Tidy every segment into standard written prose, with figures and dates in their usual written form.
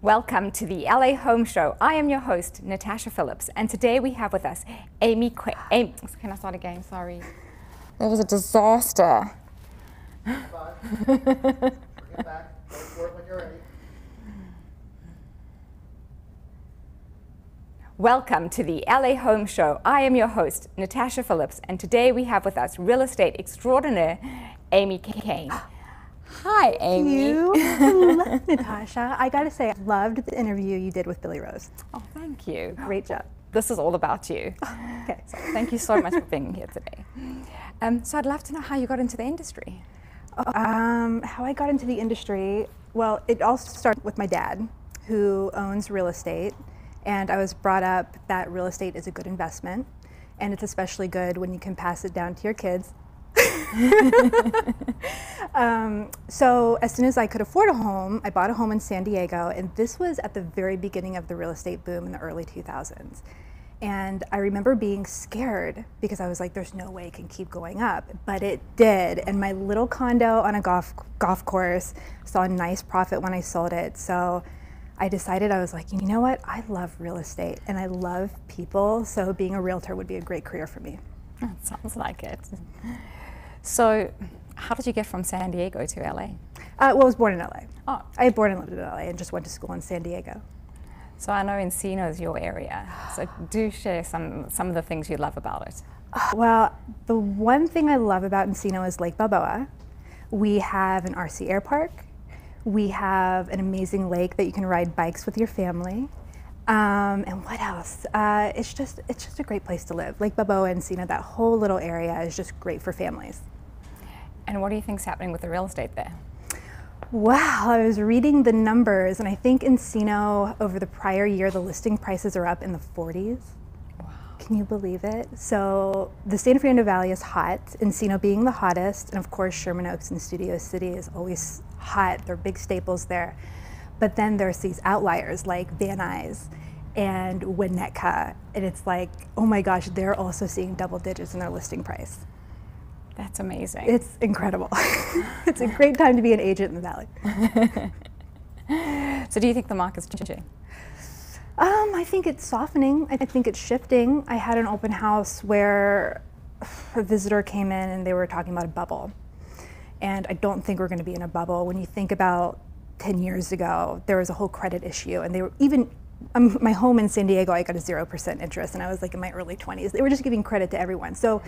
Welcome to the LA Home Show. I am your host, Natasha Phillips, and today we have with us Amy Quinn. Can I start again? Sorry. That was a disaster. Bring it back. Go for it when you're ready. Welcome to the LA Home Show. I am your host, Natasha Phillips, and today we have with us real estate extraordinaire, Amy Kane. Hi, Amy. You, Natasha. I gotta say, I loved the interview you did with Billy Rose. Oh, thank you. Great job. This is all about you. Okay. So thank you so much for being here today. So I'd love to know how you got into the industry. How I got into the industry, well, it all started with my dad, who owns real estate, and I was brought up that real estate is a good investment, and it's especially good when you can pass it down to your kids. So as soon as I could afford a home, I bought a home in San Diego, and this was at the very beginning of the real estate boom in the early 2000s. And I remember being scared because I was like, there's no way it can keep going up, but it did. And my little condo on a golf course saw a nice profit when I sold it. So I decided, I was like, you know what? I love real estate and I love people. So being a realtor would be a great career for me. That sounds like it. So how did you get from San Diego to LA? Well, I was born in LA. Oh. I was born and lived in LA and just went to school in San Diego. So I know Encino is your area. So do share some of the things you love about it. Well, the one thing I love about Encino is Lake Balboa. We have an RC air park. We have an amazing lake that you can ride bikes with your family. And what else? It's just a great place to live. Lake Balboa and Encino, that whole little area is just great for families. And what do you think is happening with the real estate there? Wow, I was reading the numbers, and I think Encino, over the prior year, the listing prices are up in the 40s. Wow. Can you believe it? So the San Fernando Valley is hot, Encino being the hottest, and of course Sherman Oaks and Studio City is always hot. They're big staples there. But then there's these outliers like Van Nuys and Winnetka, and it's like, oh my gosh, they're also seeing double digits in their listing price. That's amazing. It's incredible. It's a great time to be an agent in the Valley. So do you think the market's changing? I think it's softening. I think it's shifting. I had an open house where a visitor came in and they were talking about a bubble. And I don't think we're going to be in a bubble. When you think about 10 years ago, there was a whole credit issue, and they were even, my home in San Diego, I got a 0% interest, and I was like in my early 20s. They were just giving credit to everyone. So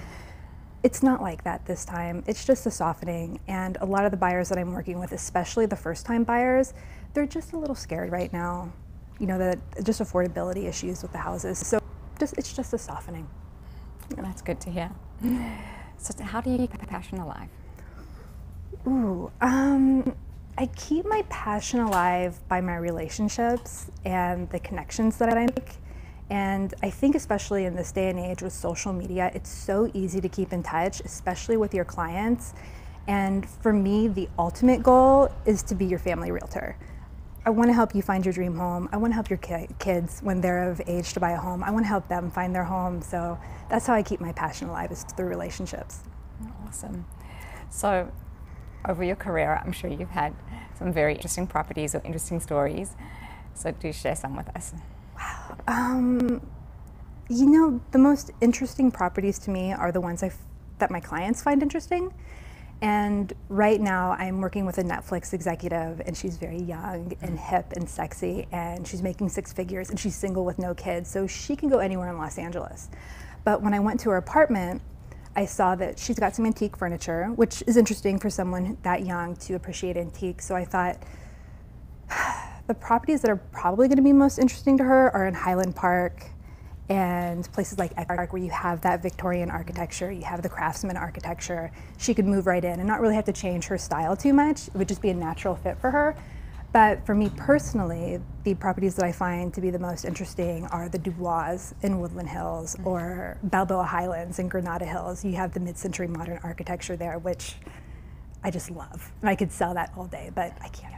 it's not like that this time. It's just a softening, and a lot of the buyers that I'm working with, especially the first-time buyers, they're just a little scared right now. You know, that just affordability issues with the houses. So it's just a softening. That's good to hear. So how do you keep your passion alive? Ooh, I keep my passion alive by my relationships and the connections that I make. And I think especially in this day and age with social media, it's so easy to keep in touch, especially with your clients. And for me, the ultimate goal is to be your family realtor. I want to help you find your dream home. I want to help your kids when they're of age to buy a home. I want to help them find their home. So that's how I keep my passion alive, is through relationships. Awesome. So over your career, I'm sure you've had some very interesting properties or interesting stories. So do share some with us. Wow. You know, the most interesting properties to me are the ones that my clients find interesting. And right now I'm working with a Netflix executive, and she's very young and hip and sexy, and she's making 6 figures, and she's single with no kids, so she can go anywhere in Los Angeles. But when I went to her apartment, I saw that she's got some antique furniture, which is interesting for someone that young to appreciate antiques. So I thought, the properties that are probably going to be most interesting to her are in Highland Park and places like Echo Park, where you have that Victorian architecture, you have the craftsman architecture. She could move right in and not really have to change her style too much. It would just be a natural fit for her. But for me personally, the properties that I find to be the most interesting are the Dubois in Woodland Hills, or Balboa Highlands in Granada Hills. You have the mid-century modern architecture there, which I just love. And I could sell that all day, but I can't.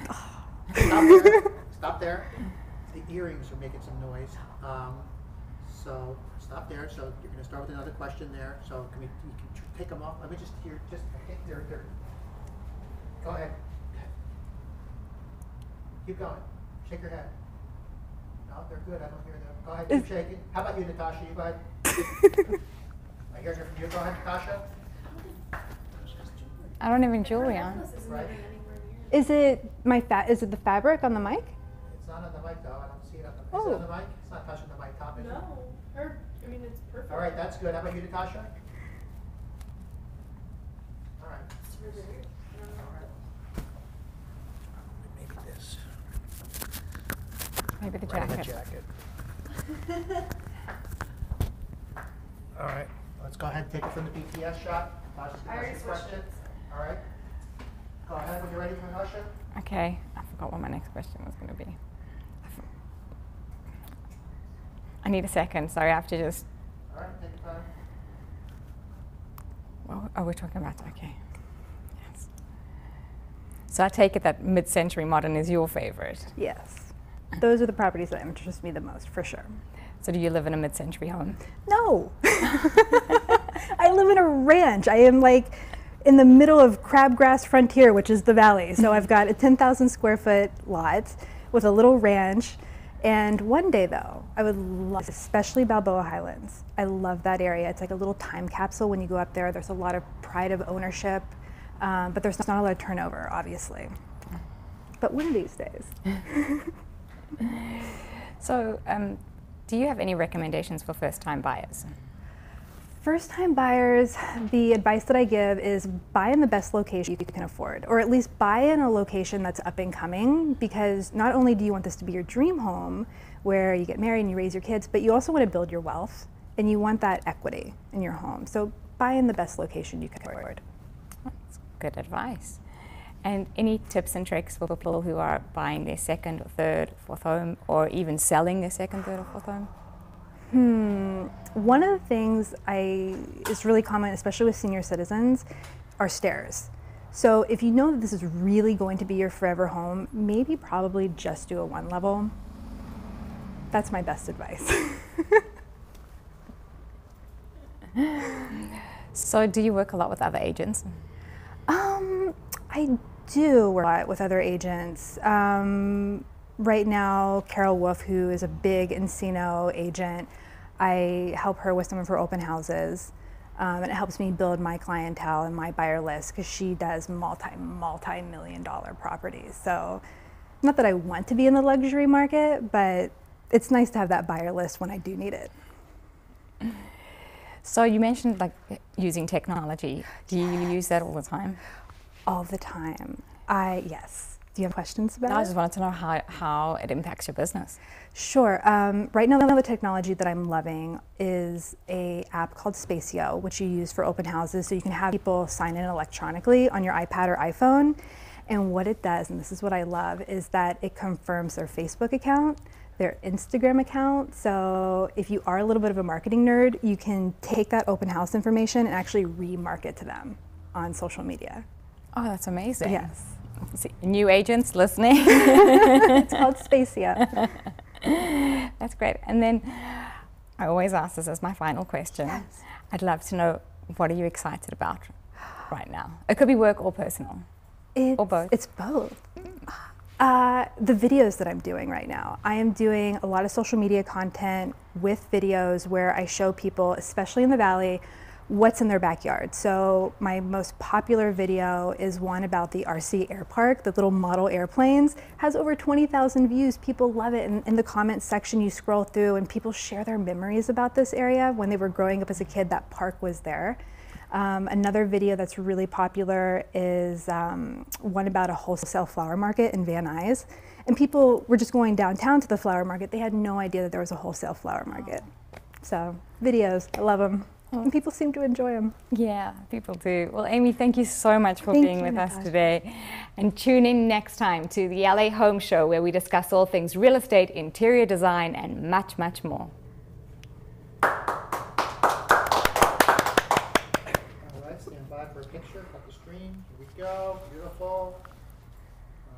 Oh. Stop there. Stop there. The earrings are making some noise. So stop there. So you're going to start with another question there. So you can take them off. Let me just hear. I think they're. Go ahead. Keep going. Shake your head. No, they're good. I don't hear them. Go ahead, keep shaking. How about you, Natasha? You go ahead. I hear it from you. Go ahead, Natasha. I don't even jewelry on. Right. Is it is it the fabric on the mic? It's not on the mic, though. I don't see it on the mic. Is it on the mic? It's not touching the mic top, is it? No, I mean, it's perfect. All right, that's good. How about you, Natasha? All right. It's really weird. I don't know. Maybe this. Maybe the Right in the jacket. jacket. All right, let's go ahead and take it from the BTS shot. Natasha's I gonna already ask a switched question. it. All right. Go ahead when you're ready, Natasha. Okay, I forgot what my next question was going to be. I need a second. Sorry, I have to just. All right, take your time. Well, oh, we're talking about. Okay. Yes. So I take it that mid-century modern is your favorite. Yes. Those are the properties that interest me the most, for sure. So do you live in a mid-century home? No. I live in a ranch. I am like in the middle of Crabgrass Frontier, which is the valley. So I've got a 10,000 square foot lot with a little ranch. And one day though, I would love, especially Balboa Highlands. I love that area. It's like a little time capsule when you go up there. There's a lot of pride of ownership, but there's not a lot of turnover, obviously. But one of these days. So do you have any recommendations for first-time buyers? First-time buyers, the advice that I give is buy in the best location you can afford, or at least buy in a location that's up and coming, because not only do you want this to be your dream home where you get married and you raise your kids, but you also want to build your wealth and you want that equity in your home. So buy in the best location you can afford. That's good advice. And any tips and tricks for people who are buying their second or third, fourth home, or even selling their second, third, or fourth home? One of the things is really common, especially with senior citizens, are stairs. So if you know that this is really going to be your forever home, maybe probably just do a one level. That's my best advice. So do you work a lot with other agents? I do work a lot with other agents. Right now, Carol Wolf, who is a big Encino agent, I help her with some of her open houses. And it helps me build my clientele and my buyer list because she does multi-million-dollar properties. So not that I want to be in the luxury market, but it's nice to have that buyer list when I do need it. So you mentioned like using technology. Do you use that all the time? All the time. Yes. Do you have questions about No, it? I just wanted to know how it impacts your business. Sure. Right now, the technology that I'm loving is an app called Spacio, which you use for open houses. So you can have people sign in electronically on your iPad or iPhone. And what it does, and this is what I love, is that it confirms their Facebook account, their Instagram account. So if you are a little bit of a marketing nerd, you can take that open house information and actually remarket to them on social media. Oh, that's amazing. Yes. See, new agents listening. It's called Spacio. That's great. And then I always ask this as my final question. Yes. I'd love to know, what are you excited about right now? It could be work or personal. Or both. It's both. The videos that I'm doing right now, I am doing a lot of social media content with videos where I show people, especially in the Valley, what's in their backyard. So my most popular video is one about the RC Air Park, the little model airplanes, has over 20,000 views. People love it. And in the comments section, you scroll through and people share their memories about this area. When they were growing up as a kid, that park was there. Another video that's really popular is one about a wholesale flower market in Van Nuys. And people were just going downtown to the flower market. They had no idea that there was a wholesale flower market. So videos, I love them. And people seem to enjoy them. Yeah, people do. Well, Amy, thank you so much for being with us today. And tune in next time to the LA Home Show, where we discuss all things real estate, interior design, and much, much more. All right, stand by for a picture. Cut the screen. Here we go. Beautiful.